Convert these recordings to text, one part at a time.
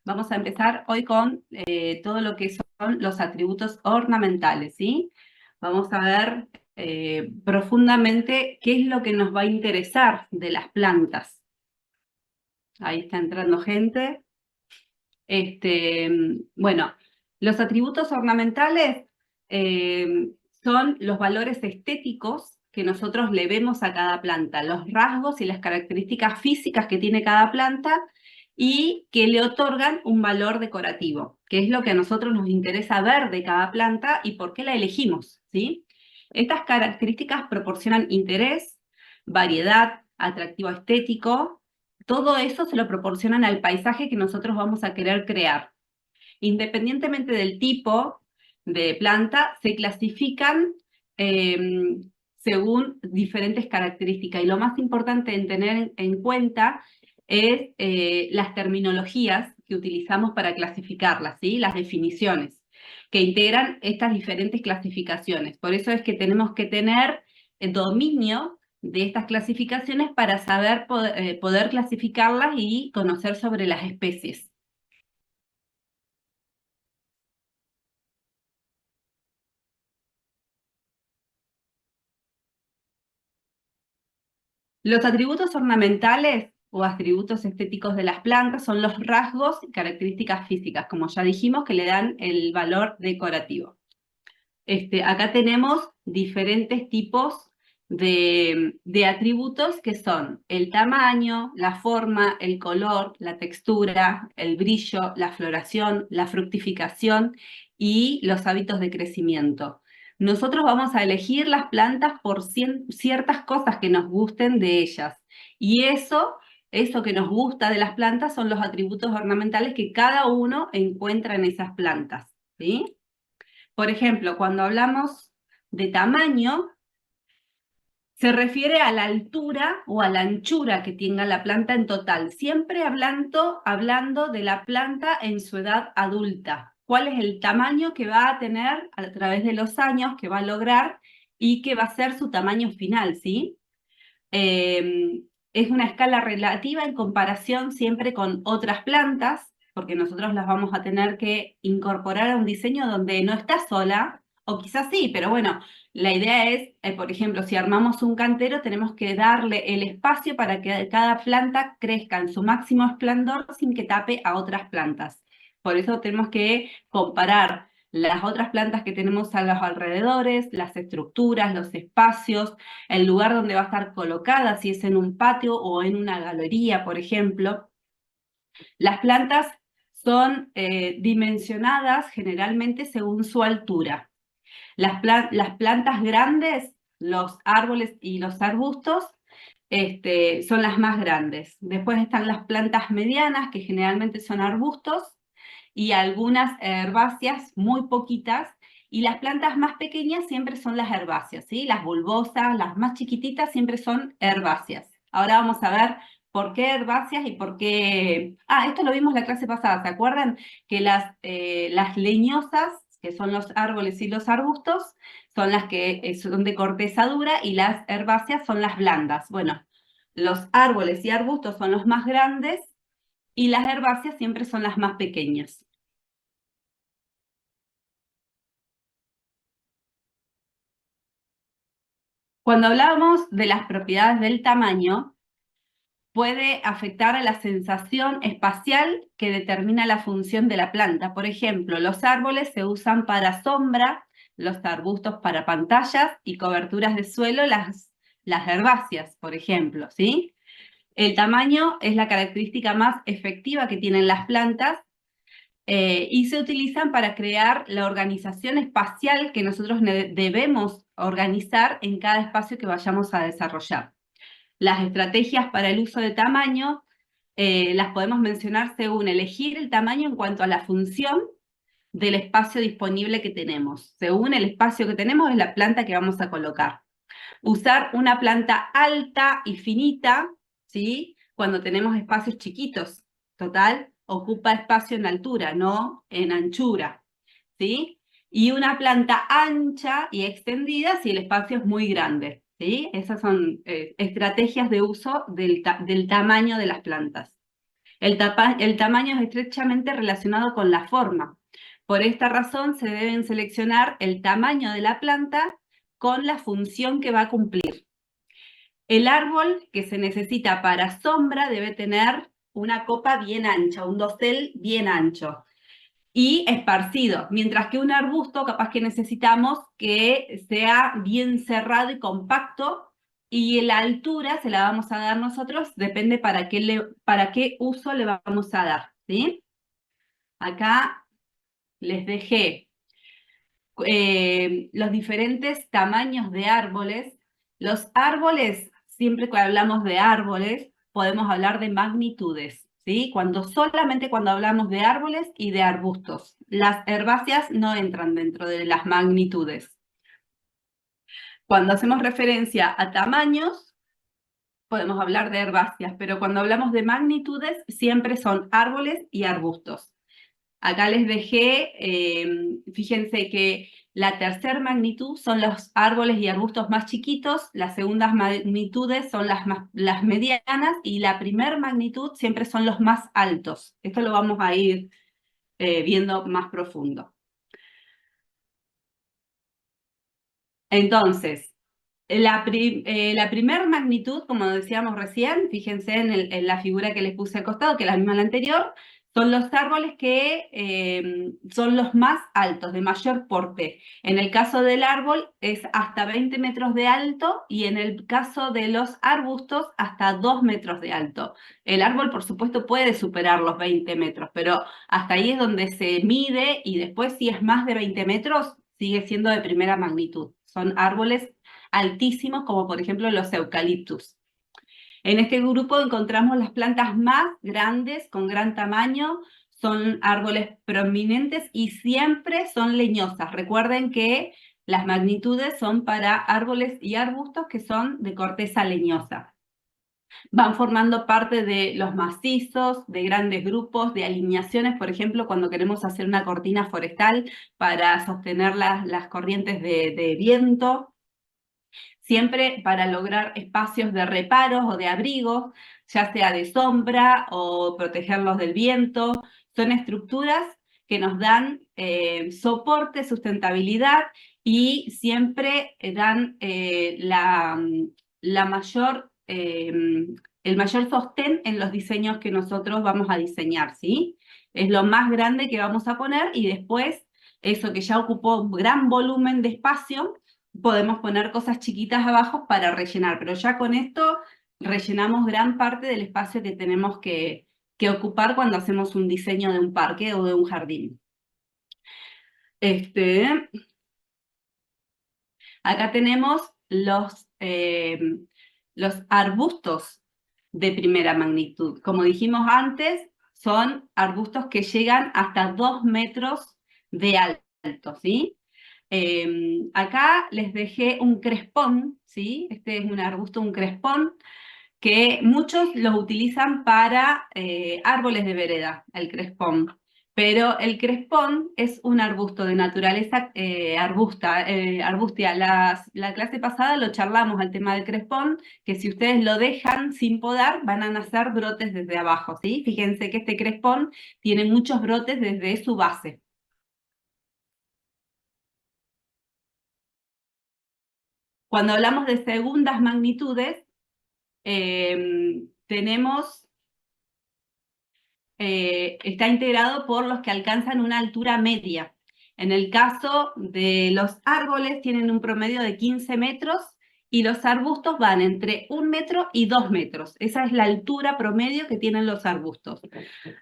Vamos a empezar hoy con todo lo que son los atributos ornamentales, ¿sí? Vamos a ver profundamente qué es lo que nos va a interesar de las plantas. Ahí está entrando gente. Bueno, los atributos ornamentales son los valores estéticos que nosotros le vemos a cada planta, los rasgos y las características físicas que tiene cada planta y que le otorgan un valor decorativo, que es lo que a nosotros nos interesa ver de cada planta y por qué la elegimos, ¿sí? Estas características proporcionan interés, variedad, atractivo estético. Todo eso se lo proporcionan al paisaje que nosotros vamos a querer crear. Independientemente del tipo de planta, se clasifican según diferentes características. Y lo más importante en tener en cuenta es las terminologías que utilizamos para clasificarlas, ¿sí? Las definiciones que integran estas diferentes clasificaciones. Por eso es que tenemos que tener el dominio de estas clasificaciones para saber poder clasificarlas y conocer sobre las especies. Los atributos ornamentales o atributos estéticos de las plantas son los rasgos y características físicas, como ya dijimos, que le dan el valor decorativo. Acá tenemos diferentes tipos de atributos que son el tamaño, la forma, el color, la textura, el brillo, la floración, la fructificación y los hábitos de crecimiento. Nosotros vamos a elegir las plantas por ciertas cosas que nos gusten de ellas. Y eso que nos gusta de las plantas son los atributos ornamentales que cada uno encuentra en esas plantas, ¿sí? Por ejemplo, cuando hablamos de tamaño, se refiere a la altura o a la anchura que tenga la planta en total, siempre hablando de la planta en su edad adulta. ¿Cuál es el tamaño que va a tener a través de los años, que va a lograr y que va a ser su tamaño final, ¿sí? Es una escala relativa en comparación siempre con otras plantas, porque nosotros las vamos a tener que incorporar a un diseño donde no está sola, o quizás sí, pero bueno, la idea es, por ejemplo, si armamos un cantero, tenemos que darle el espacio para que cada planta crezca en su máximo esplendor sin que tape a otras plantas. Por eso tenemos que comparar las otras plantas que tenemos a los alrededores, las estructuras, los espacios, el lugar donde va a estar colocada, si es en un patio o en una galería, por ejemplo. Las plantas son dimensionadas generalmente según su altura. Las plantas grandes, los árboles y los arbustos, son las más grandes. Después están las plantas medianas, que generalmente son arbustos, y algunas herbáceas, muy poquitas, y las plantas más pequeñas siempre son las herbáceas, ¿sí? Las bulbosas, las más chiquititas siempre son herbáceas. Ahora vamos a ver por qué herbáceas y por qué... Ah, esto lo vimos la clase pasada, ¿se acuerdan? Que las leñosas, que son los árboles y los arbustos, son las que son de corteza dura y las herbáceas son las blandas. Bueno, los árboles y arbustos son los más grandes y las herbáceas siempre son las más pequeñas. Cuando hablábamos de las propiedades del tamaño, puede afectar a la sensación espacial que determina la función de la planta. Por ejemplo, los árboles se usan para sombra, los arbustos para pantallas y coberturas de suelo, las herbáceas, por ejemplo, ¿sí? El tamaño es la característica más efectiva que tienen las plantas y se utilizan para crear la organización espacial que nosotros debemos organizar en cada espacio que vayamos a desarrollar. Las estrategias para el uso de tamaño las podemos mencionar según elegir el tamaño en cuanto a la función del espacio disponible que tenemos. Según el espacio que tenemos es la planta que vamos a colocar. Usar una planta alta y finita, ¿sí? Cuando tenemos espacios chiquitos. Total, ocupa espacio en altura, no en anchura, ¿sí? Y una planta ancha y extendida si el espacio es muy grande, ¿sí? Esas son estrategias de uso del tamaño de las plantas. El tamaño es estrechamente relacionado con la forma. Por esta razón se deben seleccionar el tamaño de la planta con la función que va a cumplir. El árbol que se necesita para sombra debe tener una copa bien ancha, un dosel bien ancho y esparcido, mientras que un arbusto capaz que necesitamos que sea bien cerrado y compacto, y la altura se la vamos a dar nosotros, depende para qué uso le vamos a dar, ¿sí? Acá les dejé los diferentes tamaños de árboles. Los árboles, siempre que hablamos de árboles, podemos hablar de magnitudes, ¿sí? Solamente cuando hablamos de árboles y de arbustos. Las herbáceas no entran dentro de las magnitudes. Cuando hacemos referencia a tamaños, podemos hablar de herbáceas, pero cuando hablamos de magnitudes, siempre son árboles y arbustos. Acá les dejé, fíjense que la tercera magnitud son los árboles y arbustos más chiquitos, las segundas magnitudes son las medianas y la primera magnitud siempre son los más altos. Esto lo vamos a ir viendo más profundo. Entonces, la primera magnitud, como decíamos recién, fíjense en la figura que les puse al costado, que es la misma la anterior, son los árboles que son los más altos, de mayor porte. En el caso del árbol es hasta 20 metros de alto y en el caso de los arbustos hasta 2 metros de alto. El árbol, por supuesto, puede superar los 20 metros, pero hasta ahí es donde se mide y después si es más de 20 metros, sigue siendo de primera magnitud. Son árboles altísimos, como por ejemplo los eucaliptus. En este grupo encontramos las plantas más grandes, con gran tamaño, son árboles prominentes y siempre son leñosas. Recuerden que las magnitudes son para árboles y arbustos que son de corteza leñosa. Van formando parte de los macizos, de grandes grupos, de alineaciones, por ejemplo, cuando queremos hacer una cortina forestal para sostener las corrientes de viento, siempre para lograr espacios de reparos o de abrigo, ya sea de sombra o protegerlos del viento. Son estructuras que nos dan soporte, sustentabilidad y siempre dan la mayor, el mayor sostén en los diseños que nosotros vamos a diseñar, ¿sí? Es lo más grande que vamos a poner y después eso que ya ocupó un gran volumen de espacio, podemos poner cosas chiquitas abajo para rellenar, pero ya con esto rellenamos gran parte del espacio que tenemos que ocupar cuando hacemos un diseño de un parque o de un jardín. Acá tenemos los arbustos de primera magnitud. Como dijimos antes, son arbustos que llegan hasta 2 metros de alto, ¿sí? Acá les dejé un crespón, ¿sí? Este es un arbusto, un crespón, que muchos los utilizan para árboles de vereda, el crespón. Pero el crespón es un arbusto de naturaleza arbustia. La clase pasada lo charlamos al tema del crespón, que si ustedes lo dejan sin podar, van a nacer brotes desde abajo, ¿sí? Fíjense que este crespón tiene muchos brotes desde su base. Cuando hablamos de segundas magnitudes, tenemos, está integrado por los que alcanzan una altura media. En el caso de los árboles tienen un promedio de 15 metros y los arbustos van entre 1 metro y 2 metros. Esa es la altura promedio que tienen los arbustos.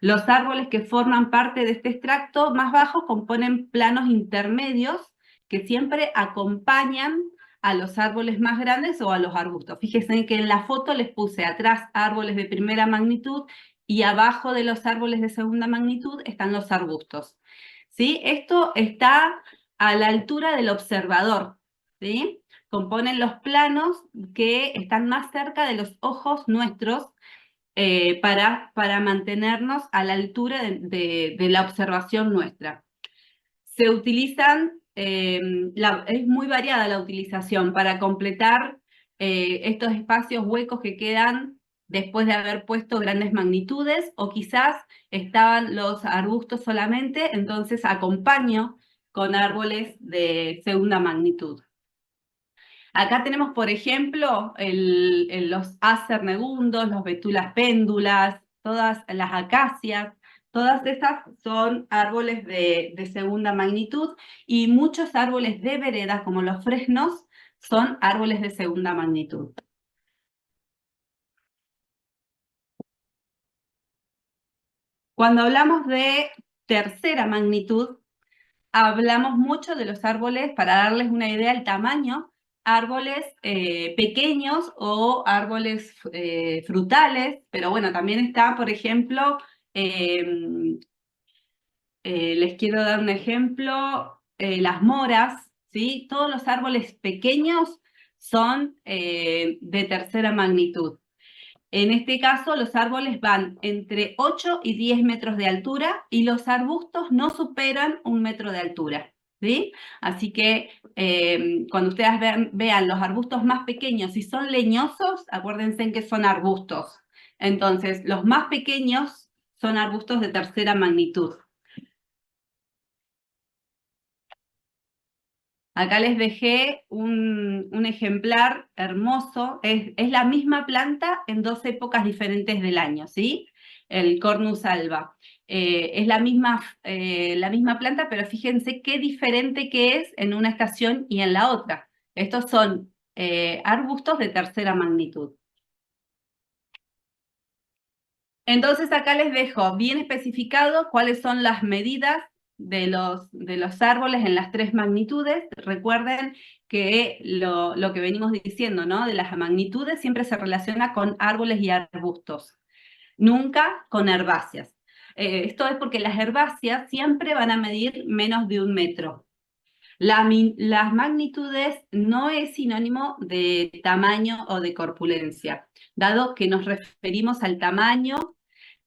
Los árboles que forman parte de este extracto más bajo componen planos intermedios que siempre acompañan a los árboles más grandes o a los arbustos. Fíjense que en la foto les puse atrás árboles de primera magnitud y abajo de los árboles de segunda magnitud están los arbustos. ¿Sí? Esto está a la altura del observador, ¿sí? Componen los planos que están más cerca de los ojos nuestros para mantenernos a la altura de la observación nuestra. Se utilizan, es muy variada la utilización para completar estos espacios huecos que quedan después de haber puesto grandes magnitudes, o quizás estaban los arbustos solamente, entonces acompaño con árboles de segunda magnitud. Acá tenemos, por ejemplo, los acernegundos, los betulas péndulas, todas las acacias, todas estas son árboles de segunda magnitud, y muchos árboles de vereda, como los fresnos, son árboles de segunda magnitud. Cuando hablamos de tercera magnitud, hablamos mucho de los árboles, para darles una idea del tamaño, árboles pequeños o árboles frutales, pero bueno, también está, por ejemplo, les quiero dar un ejemplo, las moras, ¿sí? Todos los árboles pequeños son de tercera magnitud. En este caso, los árboles van entre 8 y 10 metros de altura, y los arbustos no superan 1 metro de altura, ¿sí? Así que cuando ustedes vean los arbustos más pequeños y son leñosos, acuérdense en que son arbustos. Entonces, los más pequeños son arbustos de tercera magnitud. Acá les dejé un ejemplar hermoso, es la misma planta en dos épocas diferentes del año, ¿sí? El Cornus alba. Es la misma planta, pero fíjense qué diferente que es en una estación y en la otra. Estos son arbustos de tercera magnitud. Entonces acá les dejo bien especificado cuáles son las medidas de los árboles en las tres magnitudes. Recuerden que lo que venimos diciendo, ¿no? De las magnitudes siempre se relaciona con árboles y arbustos, nunca con herbáceas. Esto es porque las herbáceas siempre van a medir menos de 1 metro. Las magnitudes no es sinónimo de tamaño o de corpulencia, dado que nos referimos al tamaño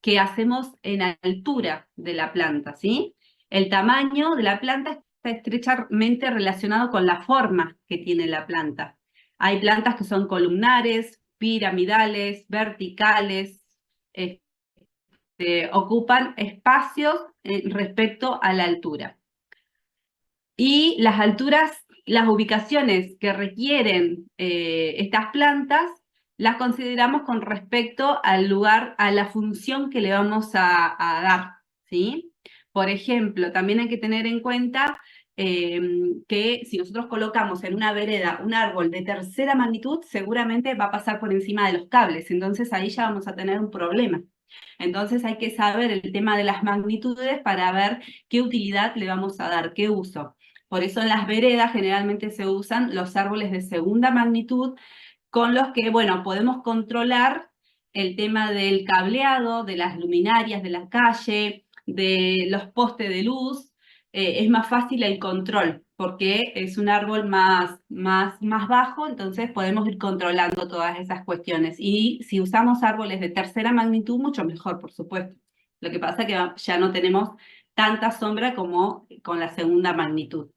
que hacemos en altura de la planta, ¿sí? El tamaño de la planta está estrechamente relacionado con la forma que tiene la planta. Hay plantas que son columnares, piramidales, verticales, ocupan espacios respecto a la altura. Y las alturas, las ubicaciones que requieren estas plantas, las consideramos con respecto al lugar, a la función que le vamos a dar, ¿sí? Por ejemplo, también hay que tener en cuenta que si nosotros colocamos en una vereda un árbol de tercera magnitud, seguramente va a pasar por encima de los cables, entonces ahí ya vamos a tener un problema. Entonces hay que saber el tema de las magnitudes para ver qué utilidad le vamos a dar, qué uso. Por eso en las veredas generalmente se usan los árboles de segunda magnitud, con los que, bueno, podemos controlar el tema del cableado, de las luminarias de la calle, de los postes de luz. Es más fácil el control, porque es un árbol más bajo, entonces podemos ir controlando todas esas cuestiones. Y si usamos árboles de tercera magnitud, mucho mejor, por supuesto. Lo que pasa es que ya no tenemos tanta sombra como con la segunda magnitud.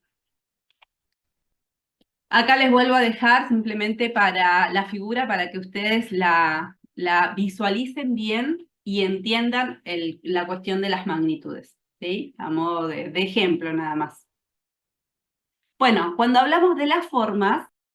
Acá les vuelvo a dejar simplemente para la figura, para que ustedes la visualicen bien y entiendan la cuestión de las magnitudes, ¿sí? A modo de ejemplo nada más. Bueno, cuando hablamos de las formas,